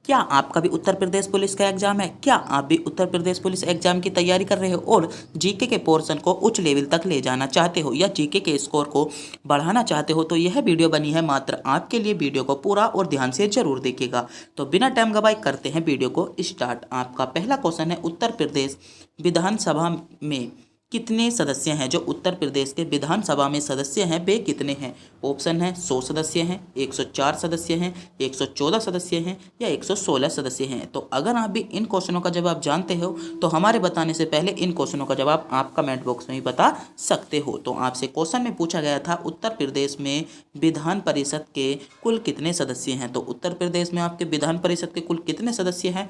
क्या आपका भी उत्तर प्रदेश पुलिस का एग्जाम है? क्या आप भी उत्तर प्रदेश पुलिस एग्जाम की तैयारी कर रहे हो और जीके के पोर्शन को उच्च लेवल तक ले जाना चाहते हो या जीके के स्कोर को बढ़ाना चाहते हो, तो यह वीडियो बनी है मात्र आपके लिए। वीडियो को पूरा और ध्यान से जरूर देखिएगा। तो बिना टाइम गवाए करते हैं वीडियो को स्टार्ट। आपका पहला क्वेश्चन है, उत्तर प्रदेश विधानसभा में कितने सदस्य हैं? जो उत्तर प्रदेश के विधानसभा में सदस्य हैं वे कितने हैं? ऑप्शन है 100 सदस्य हैं, 104 सदस्य हैं, 114 सदस्य हैं या 116 सदस्य हैं। तो अगर आप भी इन क्वेश्चनों का जवाब जानते हो तो हमारे बताने से पहले इन क्वेश्चनों का जवाब आप कमेंट बॉक्स में ही बता सकते हो। तो आपसे क्वेश्चन में पूछा गया था उत्तर प्रदेश में विधान परिषद के कुल कितने सदस्य हैं? तो उत्तर प्रदेश में आपके विधान परिषद के कुल कितने सदस्य हैं?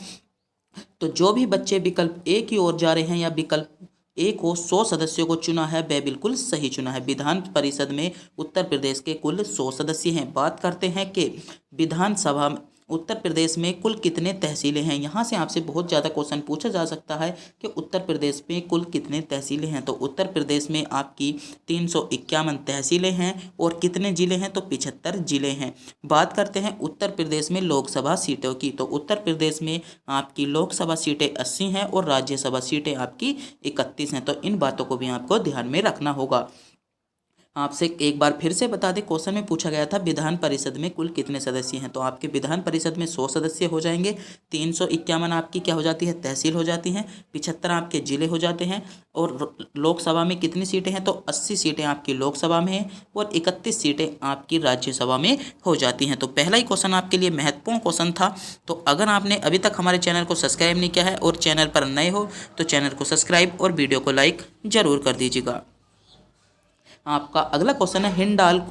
तो जो भी बच्चे विकल्प ए की ओर जा रहे हैं या विकल्प ए को 100 सदस्यों को चुना है, वह बिल्कुल सही चुना है। विधान परिषद में उत्तर प्रदेश के कुल 100 सदस्य हैं। बात करते हैं कि विधानसभा उत्तर प्रदेश में कुल कितने तहसीलें हैं। यहाँ से आपसे बहुत ज़्यादा क्वेश्चन पूछा जा सकता है कि उत्तर प्रदेश में कुल कितने तहसीलें हैं। तो उत्तर प्रदेश में आपकी 351 तहसीलें हैं और कितने ज़िले हैं? तो 75 ज़िले हैं। बात करते हैं उत्तर प्रदेश में लोकसभा सीटों की। तो उत्तर प्रदेश में आपकी लोकसभा सीटें 80 हैं और राज्यसभा सीटें आपकी 31 हैं। तो इन बातों को भी आपको ध्यान में रखना होगा। आपसे एक बार फिर से बता दें, क्वेश्चन में पूछा गया था विधान परिषद में कुल कितने सदस्य हैं। तो आपके विधान परिषद में 100 सदस्य हो जाएंगे, 351 आपकी क्या हो जाती है? तहसील हो जाती हैं, 75 आपके जिले हो जाते हैं और लोकसभा में कितनी सीटें हैं? तो 80 सीटें आपकी लोकसभा में हैं और 31 सीटें आपकी राज्यसभा में हो जाती हैं। तो पहला ही क्वेश्चन आपके लिए महत्वपूर्ण क्वेश्चन था। तो अगर आपने अभी तक हमारे चैनल को सब्सक्राइब नहीं किया है और चैनल पर नए हो तो चैनल को सब्सक्राइब और वीडियो को लाइक ज़रूर कर दीजिएगा। आपका अगला क्वेश्चन है, हिंडाल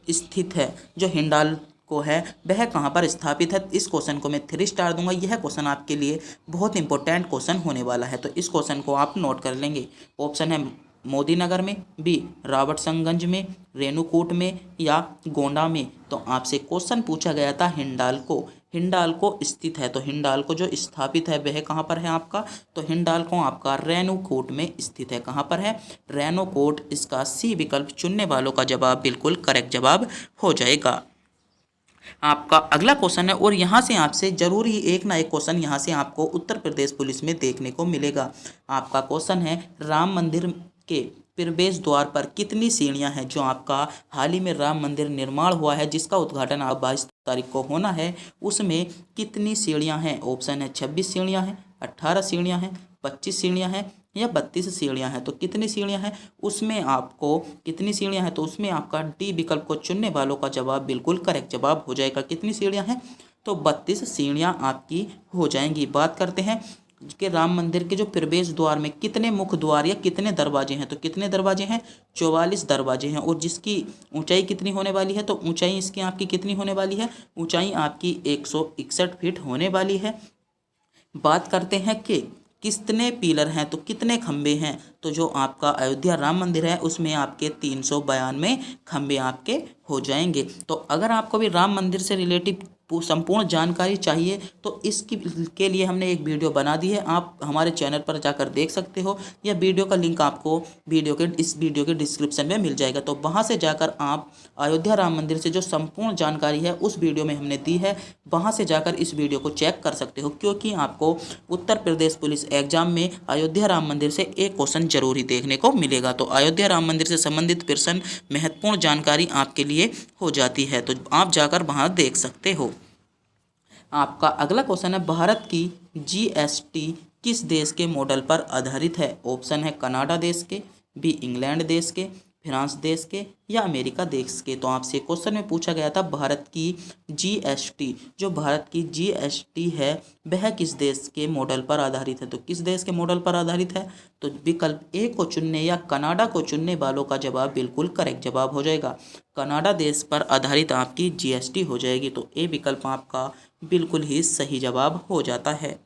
स्थित है। जो हिंडाल को है वह कहाँ पर स्थापित है? इस क्वेश्चन को मैं 3 स्टार दूंगा। यह क्वेश्चन आपके लिए बहुत इंपॉर्टेंट क्वेश्चन होने वाला है, तो इस क्वेश्चन को आप नोट कर लेंगे। ऑप्शन है मोदी नगर में, बी रावटसंगंज में, रेणुकूट में या गोंडा में। तो आपसे क्वेश्चन पूछा गया था हिंडाल को स्थित है। तो हिंडाल को जो स्थापित है वह कहाँ पर है आपका? तो हिंडाल को आपका रेणुकूट में स्थित है। कहाँ पर है? रेणुकूट। इसका सी विकल्प चुनने वालों का जवाब बिल्कुल करेक्ट जवाब हो जाएगा। आपका अगला क्वेश्चन है और यहाँ से आपसे जरूर ही एक ना एक क्वेश्चन यहाँ से आपको उत्तर प्रदेश पुलिस में देखने को मिलेगा। आपका क्वेश्चन है, राम मंदिर के प्रवेश द्वार पर कितनी सीढ़ियां हैं? जो आपका हाल ही में राम मंदिर निर्माण हुआ है जिसका उद्घाटन आप 22 तारीख को होना है, उसमें कितनी सीढ़ियां हैं? ऑप्शन है 26 सीढ़ियां हैं, 18 सीढ़ियां हैं, 25 सीढ़ियां हैं या 32 सीढ़ियां हैं। तो कितनी सीढ़ियां हैं उसमें आपको कितनी सीढ़ियां हैं? तो उसमें आपका डी विकल्प को चुनने वालों का जवाब बिल्कुल करेक्ट जवाब हो जाएगा। कितनी सीढ़ियां हैं? तो 32 सीढ़ियां आपकी हो जाएंगी। बात करते हैं कि राम मंदिर के जो प्रवेश द्वार में कितने मुख्य द्वार या कितने दरवाजे हैं? तो कितने दरवाजे हैं? 44 दरवाजे हैं। और जिसकी ऊंचाई कितनी होने वाली है? तो ऊंचाई इसकी आपकी कितनी होने वाली है? ऊंचाई आपकी 161 फीट होने वाली है। बात करते हैं कि कितने पिलर हैं? तो कितने खंबे हैं? तो जो आपका अयोध्या राम मंदिर है उसमें आपके 392 खंबे आपके हो जाएंगे। तो अगर आपको भी राम मंदिर से रिलेटिव संपूर्ण जानकारी चाहिए तो इसकी के लिए हमने एक वीडियो बना दी है, आप हमारे चैनल पर जाकर देख सकते हो। यह वीडियो का लिंक आपको इस वीडियो के डिस्क्रिप्शन में मिल जाएगा। तो वहां से जाकर आप अयोध्या राम मंदिर से जो संपूर्ण जानकारी है उस वीडियो में हमने दी है, वहां से जाकर इस वीडियो को चेक कर सकते हो। क्योंकि आपको उत्तर प्रदेश पुलिस एग्जाम में अयोध्या राम मंदिर से एक क्वेश्चन जरूर ही देखने को मिलेगा। तो अयोध्या राम मंदिर से संबंधित प्रश्न महत्वपूर्ण जानकारी आपके लिए हो जाती है, तो आप जाकर वहां देख सकते हो। आपका अगला क्वेश्चन है, भारत की जीएसटी किस देश के मॉडल पर आधारित है? ऑप्शन है कनाडा देश के, बी इंग्लैंड देश के, फ्रांस देश के या अमेरिका देश के। तो आपसे क्वेश्चन में पूछा गया था भारत की जीएसटी, जो भारत की जीएसटी है वह किस देश के मॉडल पर आधारित है? तो किस देश के मॉडल पर आधारित है? तो विकल्प ए को चुनने या कनाडा को चुनने वालों का जवाब बिल्कुल करेक्ट जवाब हो जाएगा। कनाडा देश पर आधारित आपकी जीएसटी हो जाएगी। तो ए विकल्प आपका बिल्कुल ही सही जवाब हो जाता है।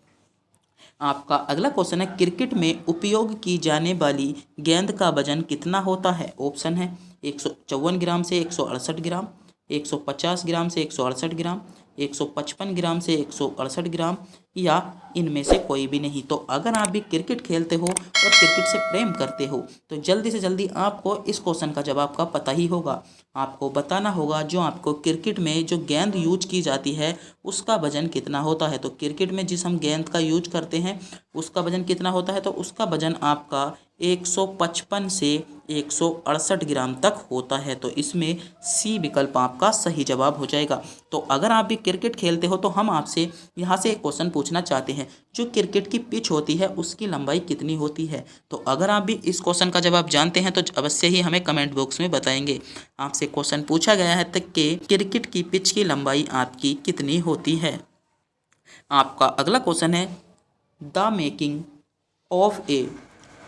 आपका अगला क्वेश्चन है, क्रिकेट में उपयोग की जाने वाली गेंद का वजन कितना होता है? ऑप्शन है 154 ग्राम से 168 ग्राम, 150 ग्राम से 168 ग्राम, 155 ग्राम से 168 ग्राम या इनमें से कोई भी नहीं। तो अगर आप भी क्रिकेट खेलते हो और क्रिकेट से प्रेम करते हो तो जल्दी से जल्दी आपको इस क्वेश्चन का जवाब का पता ही होगा। आपको बताना होगा जो आपको क्रिकेट में जो गेंद यूज की जाती है उसका वजन कितना होता है। तो क्रिकेट में जिस हम गेंद का यूज करते हैं उसका वजन कितना होता है, तो उसका वजन आपका 155 से 168 ग्राम तक होता है। तो इसमें सी विकल्प आपका सही जवाब हो जाएगा। तो अगर आप भी क्रिकेट खेलते हो तो हम आपसे यहाँ से एक क्वेश्चन पूछना चाहते हैं, जो क्रिकेट की पिच होती है उसकी लंबाई कितनी होती है। तो अगर आप भी इस क्वेश्चन का जवाब जानते हैं तो अवश्य ही हमें कमेंट बॉक्स में बताएंगे। आपसे क्वेश्चन पूछा गया है तक कि क्रिकेट की पिच की लंबाई आपकी कितनी होती है। आपका अगला क्वेश्चन है, the making of A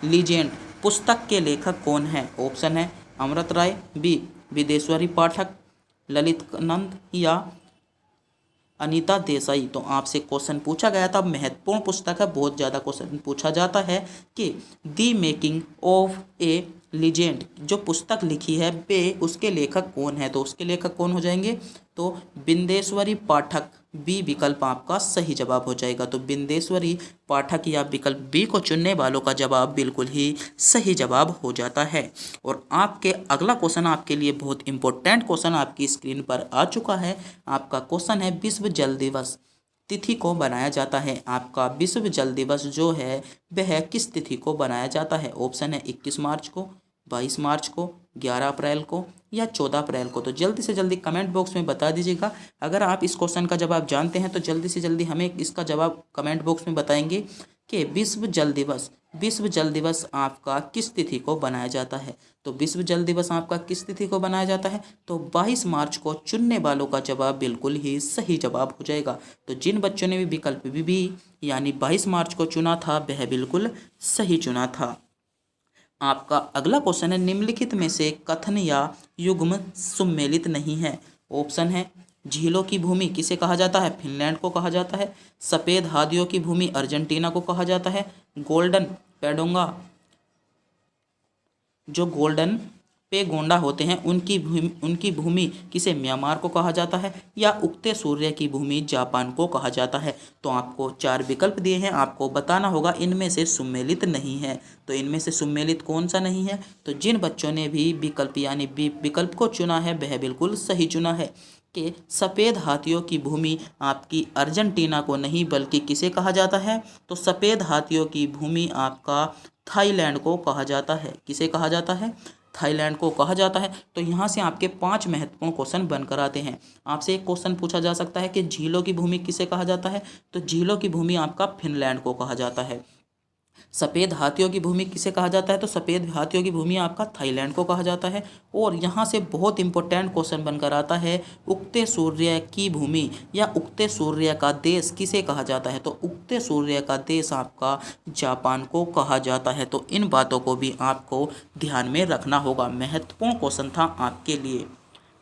legend पुस्तक के लेखक कौन है। ऑप्शन है अमृत राय, बी विदेश्वरी पाठक, ललित नंद या अनीता देसाई। तो आपसे क्वेश्चन पूछा गया था, महत्वपूर्ण पुस्तक है, बहुत ज़्यादा क्वेश्चन पूछा जाता है कि the making of A legend जो पुस्तक लिखी है वे उसके लेखक कौन है। तो उसके लेखक कौन हो जाएंगे, तो बिंदेश्वरी पाठक, बी विकल्प आपका सही जवाब हो जाएगा। तो बिंदेश्वरी पाठक या विकल्प बी को चुनने वालों का जवाब बिल्कुल ही सही जवाब हो जाता है। और आपके अगला क्वेश्चन आपके लिए बहुत इंपॉर्टेंट क्वेश्चन आपकी स्क्रीन पर आ चुका है। आपका क्वेश्चन है, विश्व जल दिवस तिथि को बनाया जाता है। आपका विश्व जल दिवस जो है वह किस तिथि को बनाया जाता है। ऑप्शन है 21 मार्च को, 22 मार्च को, 11 अप्रैल को या 14 अप्रैल को। तो जल्दी से जल्दी कमेंट बॉक्स में बता दीजिएगा। अगर आप इस क्वेश्चन का जवाब जानते हैं तो जल्दी से जल्दी हमें इसका जवाब कमेंट बॉक्स में बताएंगे कि विश्व जल दिवस आपका किस तिथि को बनाया जाता है। तो विश्व जल दिवस आपका किस तिथि को बनाया जाता है, तो 22 मार्च को चुनने वालों का जवाब बिल्कुल ही सही जवाब हो जाएगा। तो जिन बच्चों ने भी विकल्प बी यानी 22 मार्च को चुना था वह बिल्कुल सही चुना था। आपका अगला क्वेश्चन है, निम्नलिखित में से कथन या युग्म सुमेलित नहीं है। ऑप्शन है झीलों की भूमि किसे कहा जाता है, फिनलैंड को कहा जाता है। सफ़ेद हाथियों की भूमि अर्जेंटीना को कहा जाता है। गोल्डन पेडोंगा जो गोल्डन पे गोंडा होते हैं उनकी भूमि किसे म्यांमार को कहा जाता है, या उगते सूर्य की भूमि जापान को कहा जाता है। तो आपको 4 विकल्प दिए हैं, आपको बताना होगा इनमें से सुमेलित नहीं है। तो इनमें से सुमेलित कौन सा नहीं है, तो जिन बच्चों ने भी विकल्प यानी विकल्प को चुना है वह बिल्कुल सही चुना है कि सफ़ेद हाथियों की भूमि आपकी अर्जेंटीना को नहीं बल्कि किसे कहा जाता है, तो सफ़ेद हाथियों की भूमि आपका थाईलैंड को कहा जाता है। किसे कहा जाता है, थाईलैंड को कहा जाता है। तो यहाँ से आपके 5 महत्वपूर्ण क्वेश्चन बनकर आते हैं। आपसे एक क्वेश्चन पूछा जा सकता है कि झीलों की भूमि किसे कहा जाता है, तो झीलों की भूमि आपका फिनलैंड को कहा जाता है। सफ़ेद हाथियों की भूमि किसे कहा जाता है, तो सफ़ेद हाथियों की भूमि आपका थाईलैंड को कहा जाता है। और यहाँ से बहुत इंपॉर्टेंट क्वेश्चन बनकर आता है, उगते सूर्य की भूमि या उगते सूर्य का देश किसे कहा जाता है, तो उगते सूर्य का देश आपका जापान को कहा जाता है। तो इन बातों को भी आपको ध्यान में रखना होगा, महत्वपूर्ण क्वेश्चन था आपके लिए।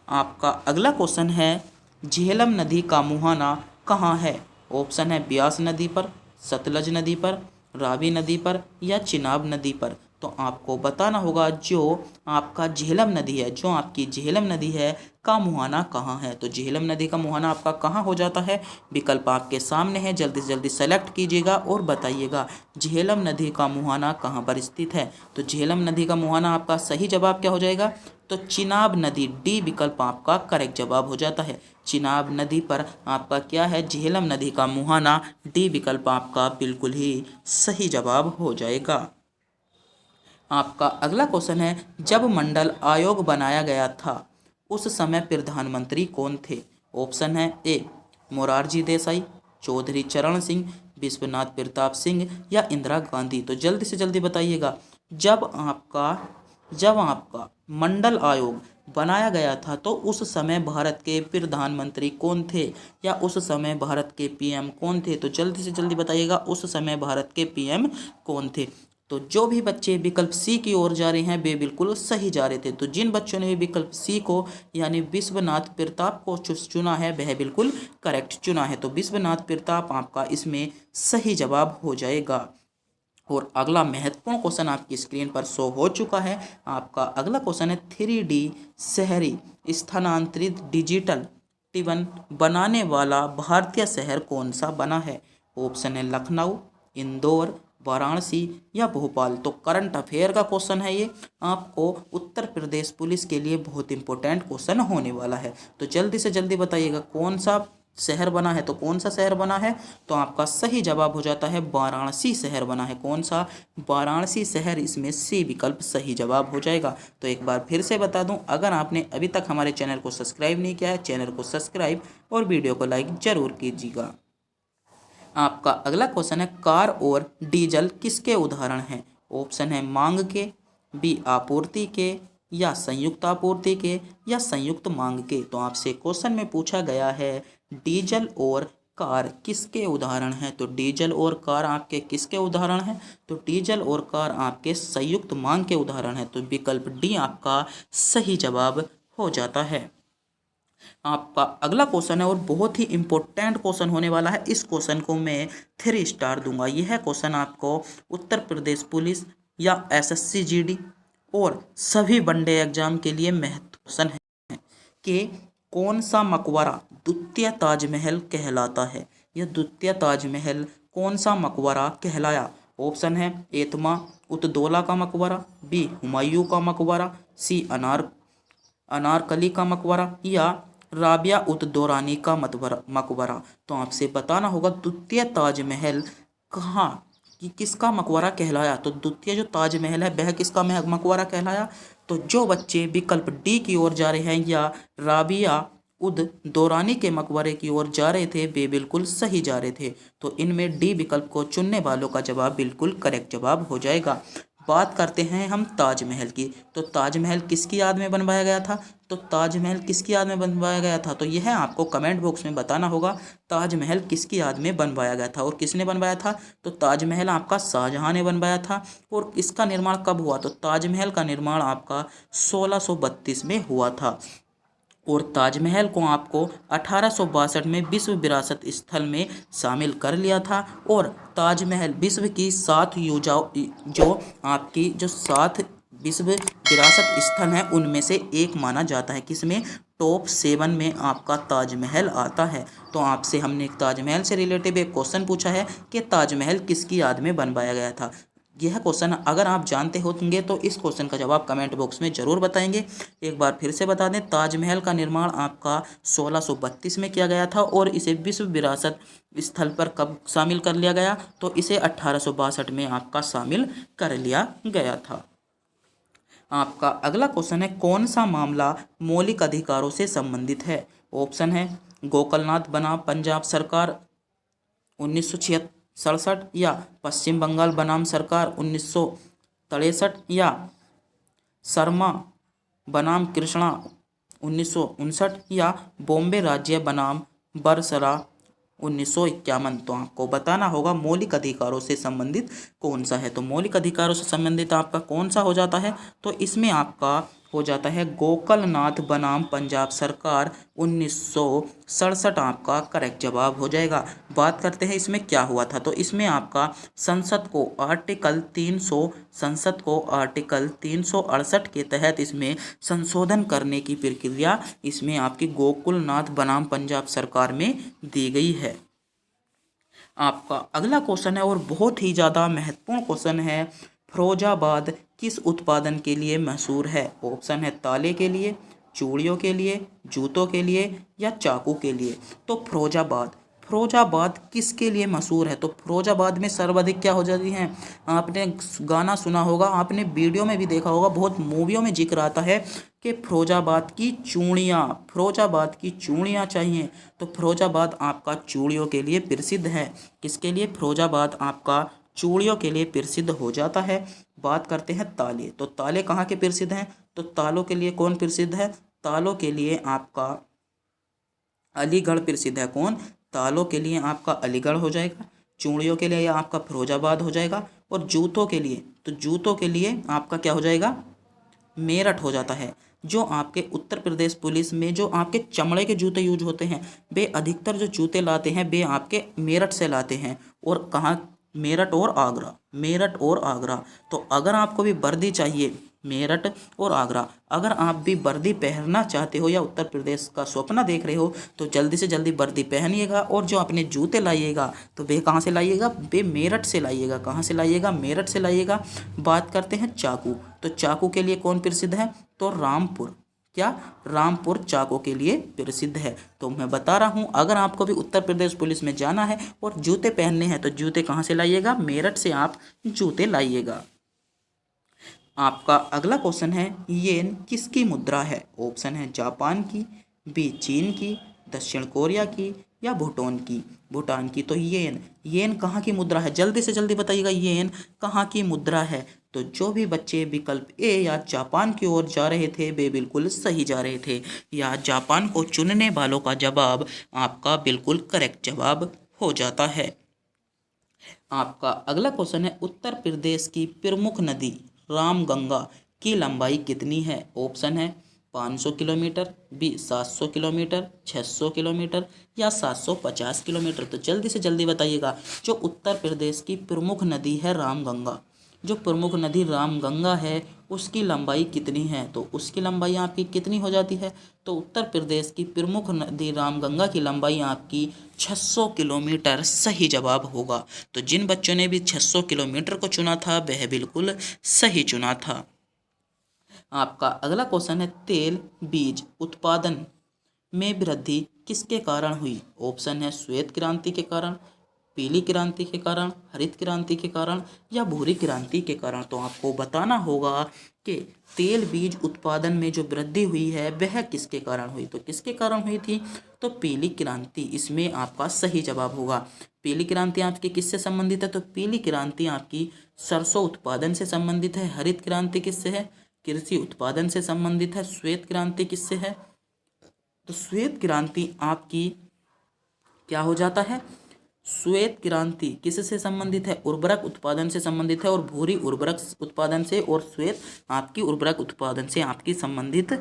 आपका अगला क्वेश्चन है, झेलम नदी का मुहाना कहाँ है। ऑप्शन है ब्यास नदी पर, सतलज नदी पर, रावी नदी पर या चिनाब नदी पर। तो आपको बताना होगा जो आपका झेलम नदी है, जो आपकी झेलम नदी है का मुहाना कहाँ है। तो झेलम नदी का मुहाना आपका कहाँ हो जाता है, विकल्प आपके सामने है, जल्दी से जल्दी सेलेक्ट कीजिएगा और बताइएगा झेलम नदी का मुहाना कहाँ पर स्थित है। तो झेलम नदी का मुहाना आपका सही जवाब क्या हो जाएगा, तो चिनाब नदी, डी विकल्प आपका करेक्ट जवाब हो जाता है। चिनाब नदी पर आपका क्या है, झेलम नदी का मुहाना, डी विकल्प आपका बिल्कुल ही सही जवाब हो जाएगा। आपका अगला क्वेश्चन है, जब मंडल आयोग बनाया गया था उस समय प्रधानमंत्री कौन थे। ऑप्शन है ए मोरारजी देसाई, चौधरी चरण सिंह, विश्वनाथ प्रताप सिंह या इंदिरा गांधी। तो जल्दी से जल्दी बताइएगा, जब आपका मंडल आयोग बनाया गया था तो उस समय भारत के प्रधानमंत्री कौन थे, या उस समय भारत के पीएम कौन थे। तो जल्दी से जल्दी बताइएगा उस समय भारत के पीएम कौन थे। तो जो भी बच्चे विकल्प सी की ओर जा रहे हैं वे बिल्कुल सही जा रहे थे। तो जिन बच्चों ने भी विकल्प सी को यानी विश्वनाथ प्रताप को चुना है वह बिल्कुल करेक्ट चुना है। तो विश्वनाथ प्रताप आपका इसमें सही जवाब हो जाएगा। और अगला महत्वपूर्ण क्वेश्चन आपकी स्क्रीन पर शो हो चुका है। आपका अगला क्वेश्चन है, 3D शहरी स्थानांतरित डिजिटल टिवन बनाने वाला भारतीय शहर कौन सा बना है। ऑप्शन है लखनऊ, इंदौर, वाराणसी या भोपाल। तो करंट अफेयर का क्वेश्चन है ये, आपको उत्तर प्रदेश पुलिस के लिए बहुत इंपॉर्टेंट क्वेश्चन होने वाला है। तो जल्दी से जल्दी बताइएगा कौन सा शहर बना है, तो कौन सा शहर बना है, तो आपका सही जवाब हो जाता है वाराणसी शहर बना है। कौन सा? वाराणसी शहर, इसमें सी विकल्प सही जवाब हो जाएगा। तो एक बार फिर से बता दूं, अगर आपने अभी तक हमारे चैनल को सब्सक्राइब नहीं किया है, चैनल को सब्सक्राइब और वीडियो को लाइक जरूर कीजिएगा। आपका अगला क्वेश्चन है, कार और डीजल किसके उदाहरण हैं? ऑप्शन है मांग के, बी आपूर्ति के, या संयुक्त आपूर्ति के, या संयुक्त मांग के। तो आपसे क्वेश्चन में पूछा गया है डीजल और कार किसके उदाहरण हैं? तो डीजल और कार आपके किसके उदाहरण हैं? तो डीजल और कार आपके संयुक्त मांग के उदाहरण हैं। तो विकल्प डी आपका सही जवाब हो जाता है। आपका अगला क्वेश्चन है और बहुत ही इंपॉर्टेंट क्वेश्चन होने वाला है। इस क्वेश्चन को मैं 3 स्टार दूंगा। यह क्वेश्चन आपको उत्तर प्रदेश पुलिस या एसएससी जीडी और सभी वनडे एग्जाम के लिए महत्वपूर्ण क्वेश्चन है कि कौन सा मकबरा द्वितीय ताजमहल कहलाता है? यह द्वितीय ताजमहल कौन सा मकबरा कहलाया? ऑप्शन है एतमा उत-दौला का मकबरा, बी हुमायूं का मकबरा, सी अनारकली का मकबरा, या राबिया उत दौरानी का मकबरा। तो आपसे बताना होगा द्वितीय ताजमहल कहाँ कि किसका मकबरा कहलाया। तो द्वितीय जो ताजमहल है वह किसका मकबरा कहलाया? तो जो बच्चे विकल्प डी की ओर जा रहे हैं या राबिया उद दौरानी के मकबरे की ओर जा रहे थे, वे बिल्कुल सही जा रहे थे। तो इनमें डी विकल्प को चुनने वालों का जवाब बिल्कुल करेक्ट जवाब हो जाएगा। बात करते हैं हम ताजमहल की। तो ताजमहल किसकी याद में बनवाया गया था? तो ताजमहल किसकी याद में बनवाया गया था? तो यह आपको कमेंट बॉक्स में बताना होगा ताजमहल किसकी याद में बनवाया गया था और किसने बनवाया था। तो ताजमहल आपका शाहजहां ने बनवाया था। और इसका निर्माण कब हुआ? तो ताजमहल का निर्माण आपका 1632 में हुआ था और ताजमहल को आपको 1862 में विश्व विरासत स्थल में शामिल कर लिया था। और ताजमहल विश्व की 7 जो आपकी जो 7 विश्व विरासत स्थल हैं उनमें से एक माना जाता है। किसमें? टॉप 7 में आपका ताजमहल आता है। तो आपसे हमने ताजमहल से रिलेटेड एक क्वेश्चन पूछा है कि ताजमहल किसकी याद में बनवाया गया था। यह क्वेश्चन अगर आप जानते होंगे तो इस क्वेश्चन का जवाब कमेंट बॉक्स में ज़रूर बताएंगे। एक बार फिर से बता दें, ताजमहल का निर्माण आपका 1632 में किया गया था और इसे विश्व विरासत स्थल पर कब शामिल कर लिया गया? तो इसे 1862 में आपका शामिल कर लिया गया था। आपका अगला क्वेश्चन है, कौन सा मामला मौलिक अधिकारों से संबंधित है? ऑप्शन है गोकलनाथ बनाम पंजाब सरकार 1967, या पश्चिम बंगाल बनाम सरकार 1963, या शर्मा बनाम कृष्णा 1959, या बॉम्बे राज्य बनाम बरसरा 1951। तो आपको बताना होगा मौलिक अधिकारों से संबंधित कौन सा है। तो मौलिक अधिकारों से संबंधित आपका कौन सा हो जाता है? तो इसमें आपका हो जाता है गोकलनाथ बनाम पंजाब सरकार 1967 आपका करेक्ट जवाब हो जाएगा। बात करते हैं इसमें क्या हुआ था। तो इसमें आपका संसद को आर्टिकल 368 के तहत इसमें संशोधन करने की प्रक्रिया इसमें आपकी गोकुलनाथ बनाम पंजाब सरकार में दी गई है। आपका अगला क्वेश्चन है और बहुत ही ज़्यादा महत्वपूर्ण क्वेश्चन है, फिरोजाबाद किस उत्पादन के लिए मशहूर है? ऑप्शन है ताले के लिए, चूड़ियों के लिए, जूतों के लिए, या चाकू के लिए। तो फिरोजाबाद किसके लिए मशहूर है? तो फिरोजाबाद में सर्वाधिक क्या हो जाती हैं? आपने गाना सुना होगा, आपने वीडियो में भी देखा होगा, बहुत मूवियों में जिक्र आता है कि फिरोजाबाद की चूड़ियाँ चाहिए। तो फिरोजाबाद आपका चूड़ियों के लिए प्रसिद्ध है। किसके लिए? फिरोजाबाद आपका चूड़ियों के लिए प्रसिद्ध हो जाता है। बात करते हैं ताले। तो ताले कहाँ के प्रसिद्ध हैं? तो तालों के लिए कौन प्रसिद्ध है? तालों के लिए आपका अलीगढ़ प्रसिद्ध है। कौन? तालों के लिए आपका अलीगढ़ हो जाएगा। चूड़ियों के लिए आपका फिरोजाबाद हो जाएगा। और जूतों के लिए, तो जूतों के लिए आपका क्या हो जाएगा? मेरठ हो जाता है। जो आपके उत्तर प्रदेश पुलिस में जो आपके चमड़े के जूते यूज होते हैं, वे अधिकतर जो जूते लाते हैं वे आपके मेरठ से लाते हैं। और कहाँ? मेरठ और आगरा। तो अगर आपको भी वर्दी चाहिए मेरठ और आगरा। अगर आप भी वर्दी पहनना चाहते हो या उत्तर प्रदेश का सपना देख रहे हो तो जल्दी से जल्दी वर्दी पहनिएगा। और जो अपने जूते लाइएगा तो वे कहाँ से लाइएगा? वे मेरठ से लाइएगा। कहाँ से लाइएगा? मेरठ से लाइएगा। बात करते हैं चाकू। तो चाकू के लिए कौन प्रसिद्ध है? तो रामपुर। क्या? रामपुर चाकू के लिए प्रसिद्ध है। तो मैं बता रहा हूँ, अगर आपको भी उत्तर प्रदेश पुलिस में जाना है और जूते पहनने हैं तो जूते कहाँ से लाइएगा? मेरठ से आप जूते लाइएगा। आपका अगला क्वेश्चन है, येन किसकी मुद्रा है? ऑप्शन है जापान की, बी चीन की, दक्षिण कोरिया की या भूटान की। तो येन कहाँ की मुद्रा है? जल्दी से जल्दी बताइएगा, येन कहाँ की मुद्रा है? तो जो भी बच्चे विकल्प ए या जापान की ओर जा रहे थे वे बिल्कुल सही जा रहे थे। या जापान को चुनने वालों का जवाब आपका बिल्कुल करेक्ट जवाब हो जाता है। आपका अगला क्वेश्चन है, उत्तर प्रदेश की प्रमुख नदी रामगंगा की लंबाई कितनी है? ऑप्शन है 500 किलोमीटर, बी 700 किलोमीटर, 600 किलोमीटर या 750 किलोमीटर। तो जल्दी से जल्दी बताइएगा, जो उत्तर प्रदेश की प्रमुख नदी है रामगंगा, जो प्रमुख नदी रामगंगा है उसकी लंबाई कितनी है? तो उसकी लंबाई आपकी कितनी हो जाती है? तो उत्तर प्रदेश की प्रमुख नदी रामगंगा की लंबाई आपकी 600 किलोमीटर सही जवाब होगा। तो जिन बच्चों ने भी 600 किलोमीटर को चुना था वह बिल्कुल सही चुना था। आपका अगला क्वेश्चन है, तेल बीज उत्पादन में वृद्धि किसके कारण हुई? ऑप्शन है श्वेत क्रांति के कारण, पीली क्रांति के कारण, हरित क्रांति के कारण या भूरी क्रांति के कारण। तो आपको बताना होगा कि तेल बीज उत्पादन में जो वृद्धि हुई है वह किसके कारण हुई। तो किसके कारण हुई थी? तो पीली क्रांति इसमें आपका सही जवाब होगा। पीली क्रांति आपकी किससे संबंधित है? तो पीली क्रांति आपकी सरसों उत्पादन से संबंधित है। हरित क्रांति किससे है? कृषि उत्पादन से संबंधित है। श्वेत क्रांति किससे है? तो श्वेत क्रांति आपकी क्या हो जाता है? श्वेत क्रांति किससे संबंधित है? उर्वरक उत्पादन से संबंधित है। और भूरी उर्वरक उत्पादन से, और श्वेत आपकी उर्वरक उत्पादन से आपकी संबंधित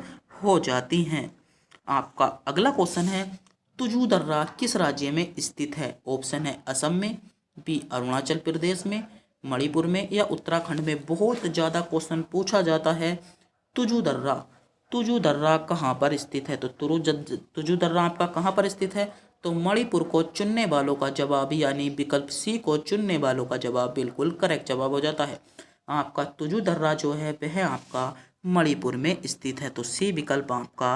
हो जाती हैं। आपका अगला क्वेश्चन है, तुजू दर्रा किस राज्य में स्थित है? ऑप्शन है असम में, बी अरुणाचल प्रदेश में, मणिपुर में या उत्तराखंड में। बहुत ज़्यादा क्वेश्चन पूछा जाता है तुजू दर्रा कहाँ पर स्थित है? तो तुजू दर्रा आपका कहाँ पर स्थित है? तो मणिपुर को चुनने वालों का जवाब यानी विकल्प सी को चुनने वालों का जवाब बिल्कुल करेक्ट जवाब हो जाता है। आपका तुजू दर्रा जो है वह आपका मणिपुर में स्थित है। तो सी विकल्प आपका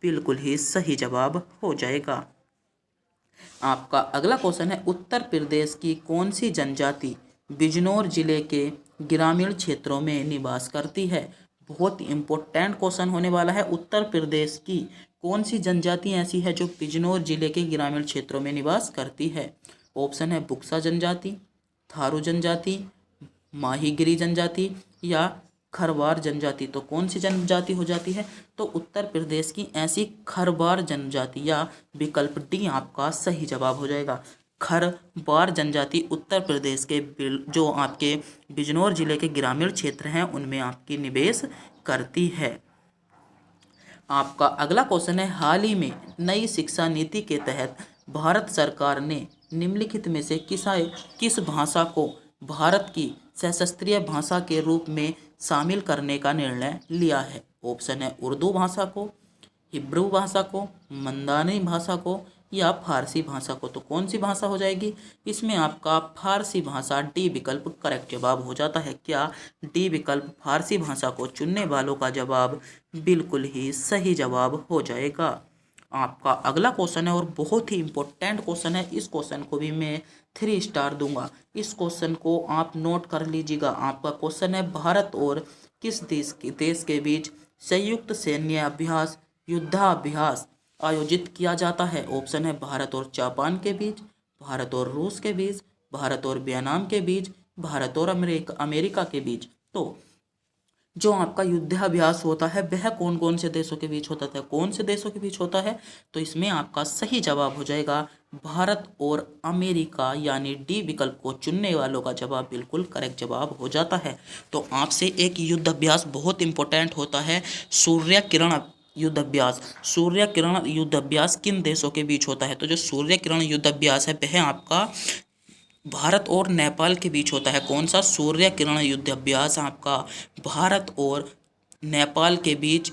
बिल्कुल ही सही जवाब हो जाएगा। आपका अगला क्वेश्चन है, उत्तर प्रदेश की कौन सी जनजाति बिजनौर जिले के ग्रामीण क्षेत्रों में निवास करती है? बहुत इंपॉर्टेंट क्वेश्चन होने वाला है। उत्तर प्रदेश की कौन सी जनजाति ऐसी है जो बिजनौर जिले के ग्रामीण क्षेत्रों में निवास करती है? ऑप्शन है बुक्सा जनजाति, थारू जनजाति, माहीगिरी जनजाति या खरवार जनजाति। तो कौन सी जनजाति हो जाती है? तो उत्तर प्रदेश की ऐसी खरवार जनजाति या विकल्प डी आपका सही जवाब हो जाएगा। खरवार जनजाति उत्तर प्रदेश के जो आपके बिजनौर जिले के ग्रामीण क्षेत्र हैं उनमें आपकी निवेश करती है। आपका अगला क्वेश्चन है, हाल ही में नई शिक्षा नीति के तहत भारत सरकार ने निम्नलिखित में से किस भाषा को भारत की सशस्त्रीय भाषा के रूप में शामिल करने का निर्णय लिया है? ऑप्शन है उर्दू भाषा को, हिब्रू भाषा को, मंदानी भाषा को या फारसी भाषा को। तो कौन सी भाषा हो जाएगी? इसमें आपका फारसी भाषा डी विकल्प करेक्ट जवाब हो जाता है। क्या? डी विकल्प फारसी भाषा को चुनने वालों का जवाब बिल्कुल ही सही जवाब हो जाएगा। आपका अगला क्वेश्चन है और बहुत ही इम्पोर्टेंट क्वेश्चन है। इस क्वेश्चन को भी मैं 3 स्टार दूंगा। इस क्वेश्चन को आप नोट कर लीजिएगा। आपका क्वेश्चन है, भारत और किस देश के बीच संयुक्त सैन्य अभ्यास युद्धाभ्यास आयोजित किया जाता है? ऑप्शन है भारत और जापान के बीच, भारत और रूस के बीच, भारत और वियतनाम के बीच, भारत और अमेरिका के बीच। तो जो आपका युद्धाभ्यास होता है वह कौन कौन से देशों के बीच होता है? कौन से देशों के बीच होता है? तो इसमें आपका सही जवाब हो जाएगा भारत और अमेरिका, यानी डी विकल्प को चुनने वालों का जवाब बिल्कुल करेक्ट जवाब हो जाता है। तो आपसे एक युद्धाभ्यास बहुत इंपॉर्टेंट होता है, सूर्य किरण युद्धाभ्यास। सूर्य किरण युद्धाभ्यास किन देशों के बीच होता है? तो जो सूर्य किरण युद्धाभ्यास है वह आपका भारत और नेपाल के बीच होता है। कौन सा? सूर्य किरण युद्धाभ्यास आपका भारत और नेपाल के बीच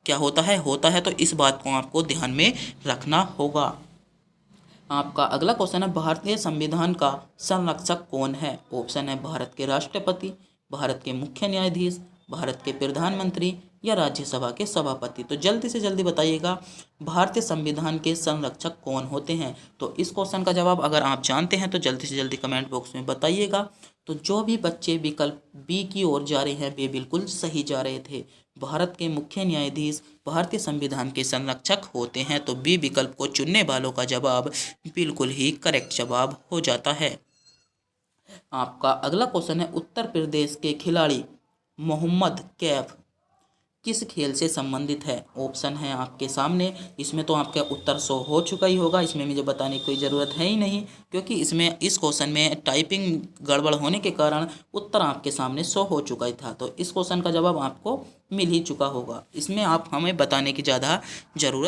क्या होता है तो इस बात को आपको ध्यान में रखना होगा। आपका अगला क्वेश्चन है, भारतीय संविधान का संरक्षक कौन है? ऑप्शन है भारत के राष्ट्रपति, भारत के मुख्य न्यायाधीश, भारत के प्रधानमंत्री या राज्यसभा के सभापति। तो जल्दी से जल्दी बताइएगा, भारतीय संविधान के संरक्षक कौन होते हैं? तो इस क्वेश्चन का जवाब अगर आप जानते हैं तो जल्दी से जल्दी कमेंट बॉक्स में बताइएगा। तो जो भी बच्चे विकल्प बी की ओर जा रहे हैं वे बिल्कुल सही जा रहे थे। भारत के मुख्य न्यायाधीश भारतीय संविधान के संरक्षक होते हैं। तो बी विकल्प को चुनने वालों का जवाब बिल्कुल ही करेक्ट जवाब हो जाता है। आपका अगला क्वेश्चन है, उत्तर प्रदेश के खिलाड़ी मोहम्मद कैफ किस खेल से संबंधित है? ऑप्शन है आपके सामने। इसमें तो आपका उत्तर शो हो चुका ही होगा, इसमें मुझे बताने की कोई ज़रूरत है ही नहीं, क्योंकि इसमें इस क्वेश्चन में टाइपिंग गड़बड़ होने के कारण उत्तर आपके सामने शो हो चुका ही था। तो इस क्वेश्चन का जवाब आपको मिल ही चुका होगा, इसमें आप हमें बताने की ज़्यादा ज़रूरत